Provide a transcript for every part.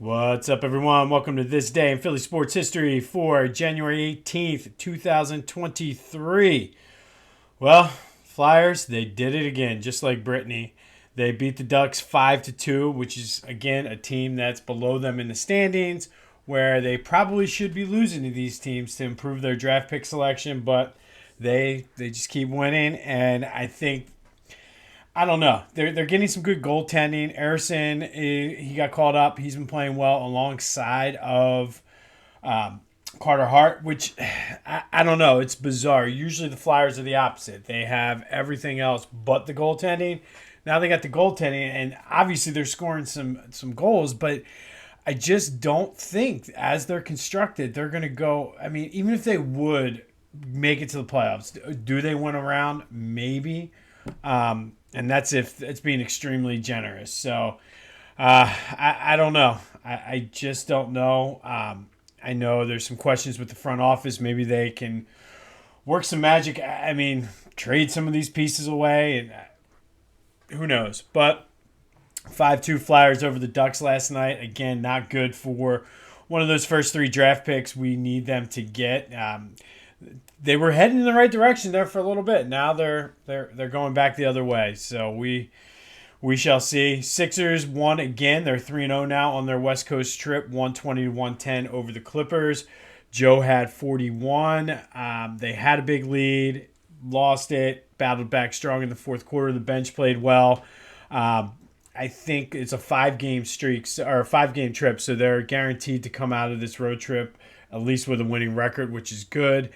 What's up, everyone? Welcome to This Day in Philly Sports History for January 18th, 2023. Well, Flyers, they did it again, just like Brittany. They beat the Ducks 5-2, which is, again, a team that's below them in the standings, where they probably should be losing to these teams to improve their draft pick selection, but they just keep winning, and I don't know. They're getting some good goaltending. Harrison, he got called up. He's been playing well alongside of Carter Hart, which I don't know. It's bizarre. Usually the Flyers are the opposite. They have everything else but the goaltending. Now they got the goaltending, and obviously they're scoring some goals, but I just don't think, as they're constructed, they're going to go. I mean, even if they would make it to the playoffs, do they win a round? Maybe. And that's if it's being extremely generous. So I don't know. I just don't know. I know there's some questions with the front office. Maybe they can work some magic. I mean, trade some of these pieces away, and who knows. But 5-2 Flyers over the Ducks last night. Again, not good for one of those first three draft picks we need them to get. They were heading in the right direction there for a little bit. Now they're going back the other way. So we shall see. Sixers won again. They're 3-0 now on their West Coast trip, 120-110 over the Clippers. Joe had 41. They had a big lead, lost it, battled back strong in the fourth quarter. The bench played well. I think it's a 5-game streak or a 5-game trip, so they're guaranteed to come out of this road trip at least with a winning record, which is good.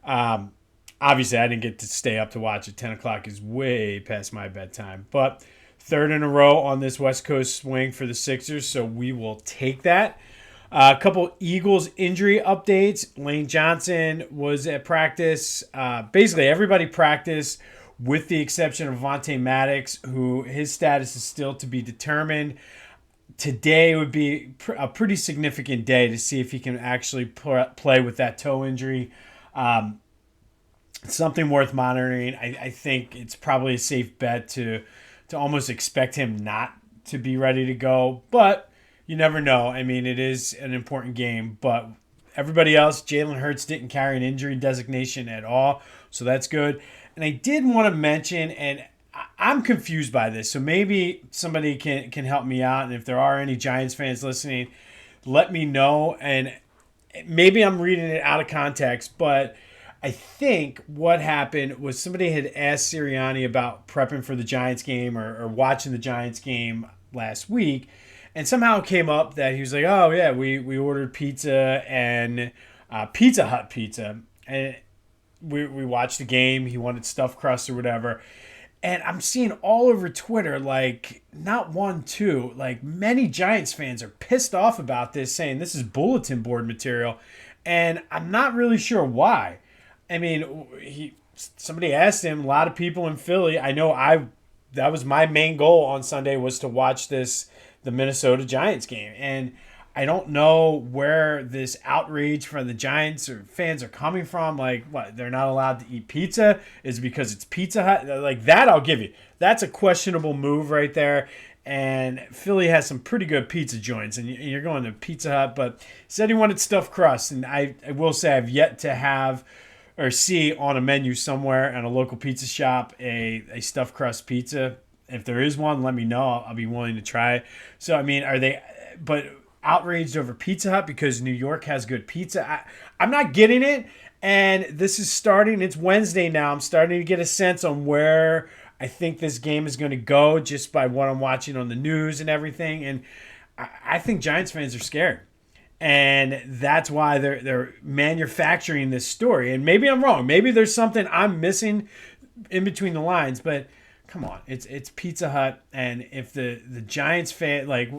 Obviously, I didn't get to stay up to watch it. 10 o'clock is way past my bedtime. But third in a row on this West Coast swing for the Sixers, so we will take that. A couple Eagles injury updates. Lane Johnson was at practice. Basically, everybody practiced with the exception of Vontae Maddox, who his status is still to be determined. Today would be a pretty significant day to see if he can actually play with that toe injury. Something worth monitoring. I think it's probably a safe bet to almost expect him not to be ready to go, but you never know. I mean, it is an important game, but everybody else, Jalen Hurts didn't carry an injury designation at all, so that's good. And I did want to mention, and I'm confused by this, so maybe somebody can help me out, and if there are any Giants fans listening, let me know. And maybe I'm reading it out of context, but I think what happened was somebody had asked Sirianni about prepping for the Giants game or watching the Giants game last week, and somehow it came up that he was like, oh, yeah, we ordered pizza and Pizza Hut pizza, and we watched the game. He wanted stuffed crust or whatever. And I'm seeing all over Twitter, like, not one, two, like, many Giants fans are pissed off about this, saying this is bulletin board material. And I'm not really sure why. I mean, somebody asked him, a lot of people in Philly, I know that was my main goal on Sunday, was to watch the Minnesota Giants game. And I don't know where this outrage from the Giants or fans are coming from. Like, what, they're not allowed to eat pizza? Is it because it's Pizza Hut? Like, that I'll give you. That's a questionable move right there. And Philly has some pretty good pizza joints, and you're going to Pizza Hut. But said he wanted stuffed crust, and I will say I've yet to have or see on a menu somewhere at a local pizza shop a stuffed crust pizza. If there is one, let me know. I'll be willing to try it. So, I mean, are they – but – outraged over Pizza Hut because New York has good pizza? I'm not getting it, and this is starting. It's Wednesday now. I'm starting to get a sense on where I think this game is going to go just by what I'm watching on the news and everything, and I think Giants fans are scared, and that's why they're manufacturing this story. And maybe I'm wrong. Maybe there's something I'm missing in between the lines, but come on, it's Pizza Hut, and if the Giants fan, like,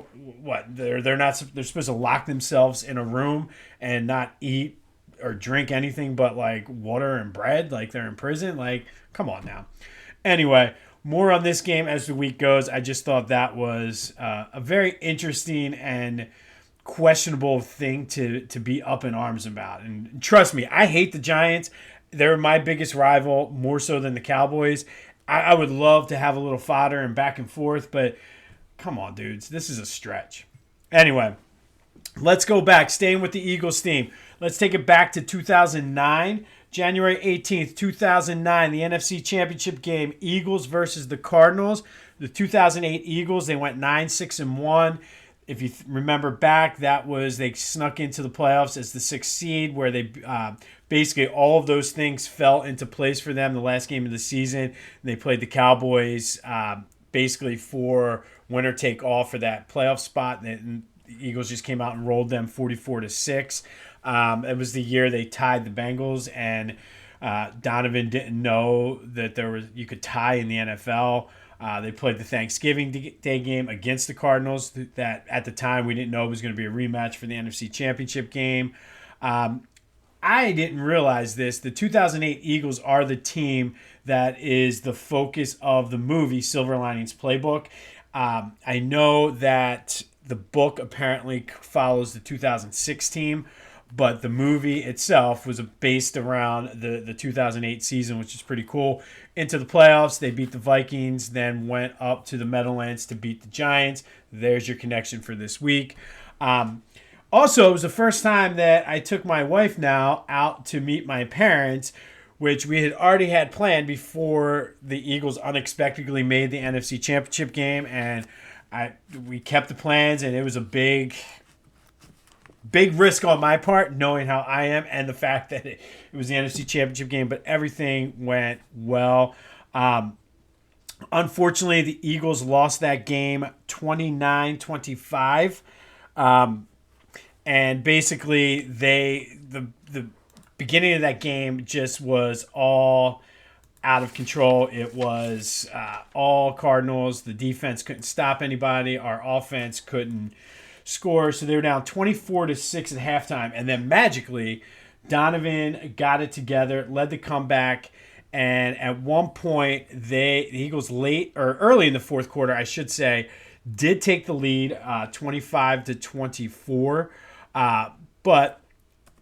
what, they're supposed to lock themselves in a room and not eat or drink anything but like water and bread, like they're in prison. Like, come on now. Anyway, more on this game as the week goes. I just thought that was a very interesting and questionable thing to be up in arms about. And trust me, I hate the Giants. They're my biggest rival, more so than the Cowboys. I would love to have a little fodder and back and forth, but come on, dudes. This is a stretch. Anyway, Let's go back, staying with the Eagles theme. Let's take it back to 2009. January 18th, 2009, the NFC Championship game, Eagles versus the Cardinals. The 2008 Eagles, they went 9-6-1. If you remember back, that was they snuck into the playoffs as the sixth seed, where they basically all of those things fell into place for them the last game of the season. They played the Cowboys basically for winner take all for that playoff spot. And the Eagles just came out and rolled them 44-6. It was the year they tied the Bengals, and Donovan didn't know that you could tie in the NFL. They played the Thanksgiving Day game against the Cardinals that at the time we didn't know was going to be a rematch for the NFC Championship game. I didn't realize this. The 2008 Eagles are the team that is the focus of the movie Silver Linings Playbook. I know that the book apparently follows the 2006 team, but the movie itself was based around the 2008 season, which is pretty cool. Into the playoffs, they beat the Vikings, then went up to the Meadowlands to beat the Giants. There's your connection for this week. Also, it was the first time that I took my wife now out to meet my parents, which we had already had planned before the Eagles unexpectedly made the NFC Championship game, and we kept the plans, and it was a big risk on my part, knowing how I am and the fact that it was the NFC Championship game, but everything went well. Unfortunately, the Eagles lost that game 29-25. And basically, the beginning of that game just was all out of control. It was all Cardinals. The defense couldn't stop anybody. Our offense couldn't score. So they were down 24-6 at halftime. And then magically, Donovan got it together, led the comeback. And at one point, the Eagles early in the fourth quarter, I should say, did take the lead 25-24. But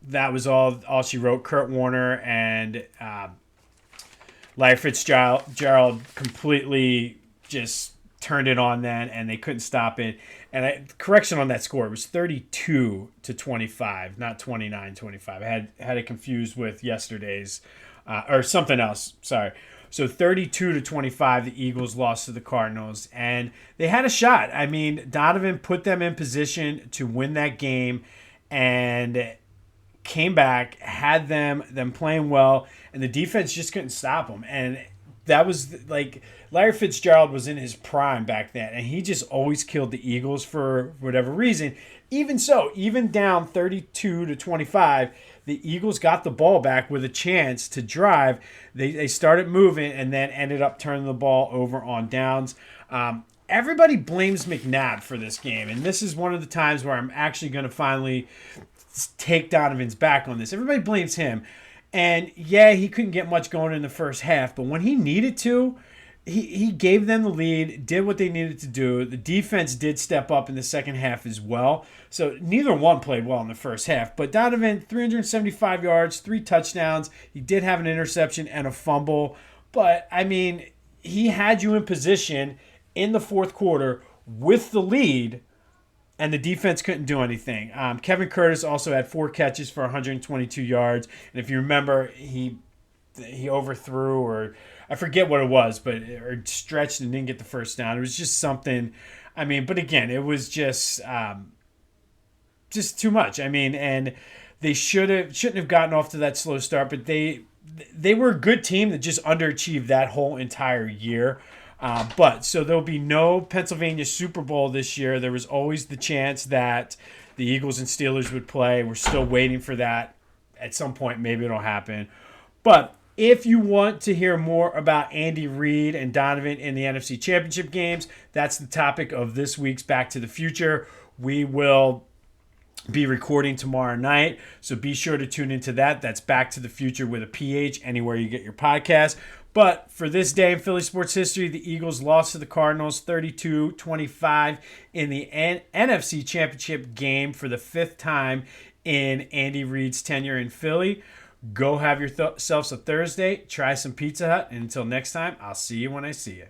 that was all she wrote. Kurt Warner and Larry Fitzgerald completely just turned it on then, and they couldn't stop it. And correction on that score, it was 32-25, not 29-25. I had it confused with yesterday's or something else. Sorry. So 32-25, the Eagles lost to the Cardinals, and they had a shot. I mean, Donovan put them in position to win that game, and came back, had them playing well, and the defense just couldn't stop them. And that was like Larry Fitzgerald was in his prime back then, and he just always killed the Eagles for whatever reason. Even so, even down 32-25, the Eagles got the ball back with a chance to drive. They started moving and then ended up turning the ball over on downs. Everybody blames McNabb for this game, and this is one of the times where I'm actually going to finally take Donovan's back on this. Everybody blames him. And yeah, he couldn't get much going in the first half, but when he needed to, he gave them the lead, did what they needed to do. The defense did step up in the second half as well. So neither one played well in the first half. But Donovan, 375 yards, 3 touchdowns. He did have an interception and a fumble. But, I mean, he had you in position in the fourth quarter with the lead, and the defense couldn't do anything. Kevin Curtis also had 4 catches for 122 yards. And if you remember, he overthrew, or I forget what it was, or stretched and didn't get the first down. It was just something. I mean, but again, it was just too much. I mean, and they shouldn't have gotten off to that slow start, but they were a good team that just underachieved that whole entire year. But so there'll be no Pennsylvania Super Bowl this year. There was always the chance that the Eagles and Steelers would play. We're still waiting for that. At some point, maybe it'll happen. But if you want to hear more about Andy Reid and Donovan in the NFC Championship games, that's the topic of this week's Back to the Future. We will be recording tomorrow night, so be sure to tune into that. That's Back to the Future with a PH, anywhere you get your podcast. But for this day in Philly sports history, the Eagles lost to the Cardinals 32-25 in the NFC Championship game for the 5th time in Andy Reid's tenure in Philly. Go have yourselves a Thursday. Try some Pizza Hut. And until next time, I'll see you when I see you.